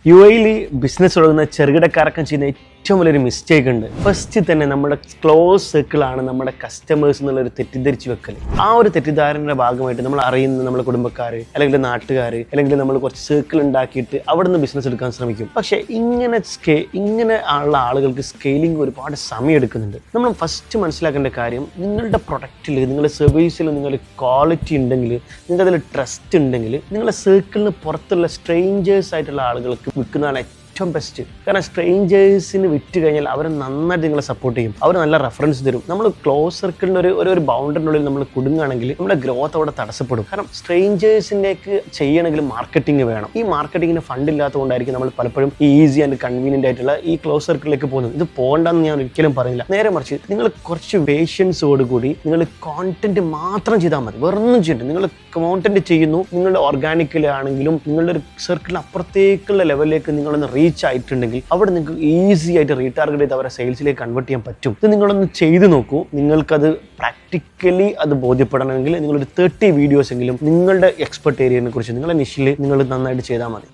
UAE business തുടങ്ങുന്ന ചെറുകിടക്കാരൊക്കെ ചെയ്യുന്ന ഏറ്റവും വലിയൊരു മിസ്റ്റേക്ക് ഉണ്ട്. ഫസ്റ്റ് തന്നെ നമ്മുടെ ക്ലോസ് സർക്കിളാണ് നമ്മുടെ കസ്റ്റമേഴ്സ് എന്നുള്ളൊരു തെറ്റിദ്ധരിച്ച് വെക്കൽ. ആ ഒരു തെറ്റിദ്ധാരണയുടെ ഭാഗമായിട്ട് നമ്മൾ അറിയുന്ന നമ്മുടെ കുടുംബക്കാർ അല്ലെങ്കിൽ നാട്ടുകാർ അല്ലെങ്കിൽ നമ്മൾ കുറച്ച് സർക്കിൾ ഉണ്ടാക്കിയിട്ട് അവിടെ നിന്ന് ബിസിനസ് എടുക്കാൻ ശ്രമിക്കും. പക്ഷേ ഇങ്ങനെ ഉള്ള ആളുകൾക്ക് സ്കെയിലിംഗ് ഒരുപാട് സമയം എടുക്കുന്നുണ്ട്. നമ്മൾ ഫസ്റ്റ് മനസ്സിലാക്കേണ്ട കാര്യം, നിങ്ങളുടെ പ്രൊഡക്റ്റിൽ നിങ്ങളുടെ സർവീസിൽ നിങ്ങളുടെ ക്വാളിറ്റി ഉണ്ടെങ്കിൽ, നിങ്ങൾക്ക് അതിൽ ട്രസ്റ്റ് ഉണ്ടെങ്കിൽ, നിങ്ങളുടെ സർക്കിളിന് പുറത്തുള്ള സ്ട്രേഞ്ചേഴ്സ് ആയിട്ടുള്ള ആളുകൾക്ക് വിൽക്കുന്നതാണ് ഏറ്റവും ബെസ്റ്റ്. കാരണം സ്ട്രേഞ്ചേഴ്സിന് വിറ്റ് കഴിഞ്ഞാൽ അവർ നന്നായിട്ട് നിങ്ങളെ സപ്പോർട്ട് ചെയ്യും, അവർ നല്ല റെഫറൻസ് തരും. നമ്മൾ ക്ലോസ് സർക്കിളിൻ്റെ ഒരു ബൗണ്ടറിനുള്ളിൽ നമ്മൾ കുടുങ്ങുകയാണെങ്കിൽ നമ്മുടെ ഗ്രോത്ത് അവിടെ തടസ്സപ്പെടും. കാരണം സ്ട്രേഞ്ചേഴ്സിൻ്റെക്ക് ചെയ്യണമെങ്കിൽ മാർക്കറ്റിംഗ് വേണം. ഈ മാർക്കറ്റിങ്ങിന് ഫണ്ട് ഇല്ലാത്തതുകൊണ്ടായിരിക്കും നമ്മൾ പലപ്പോഴും ഈസി ആൻഡ് കൺവീനിയൻ്റ് ആയിട്ടുള്ള ഈ ക്ലോസ് സർക്കിളിലേക്ക് പോകുന്നത്. ഇത് പോകണ്ടെന്ന് ഞാൻ ഒരിക്കലും പറയുന്നില്ല. നേരെ മറിച്ച് നിങ്ങൾ കുറച്ച് പേഷ്യൻസോടുകൂടി നിങ്ങൾ കോണ്ടന്റ് മാത്രം ചെയ്താൽ മതി, വേറൊന്നും ചെയ്യണ്ട. നിങ്ങൾ കോണ്ടന്റ് ചെയ്യുന്നു, നിങ്ങളുടെ ഓർഗാനിക്കലാണെങ്കിലും നിങ്ങളുടെ ഒരു സർക്കിളിന് അപ്പുറത്തേക്കുള്ള ലെവലിലേക്ക് നിങ്ങളൊന്ന് റീച്ച് ആയിട്ടുണ്ടെങ്കിൽ അവിടെ നിങ്ങൾക്ക് ഈസി ആയിട്ട് റീടാർഗറ്റ് ചെയ്ത് അവരെ സെയിൽസിലേക്ക് കൺവേർട്ട് ചെയ്യാൻ പറ്റും. ഇത് നിങ്ങളൊന്ന് ചെയ്ത് നോക്കൂ. നിങ്ങൾക്കത് പ്രാക്ടിക്കലി അത് ബോധ്യപ്പെടണമെങ്കിൽ നിങ്ങളൊരു 30 വീഡിയോസ് എങ്കിലും നിങ്ങളുടെ എക്സ്പെർട്ട് ഏരിയനെ കുറിച്ച് നിങ്ങളുടെ നിഷിൽ നിങ്ങൾ നന്നായിട്ട് ചെയ്താൽ മതി.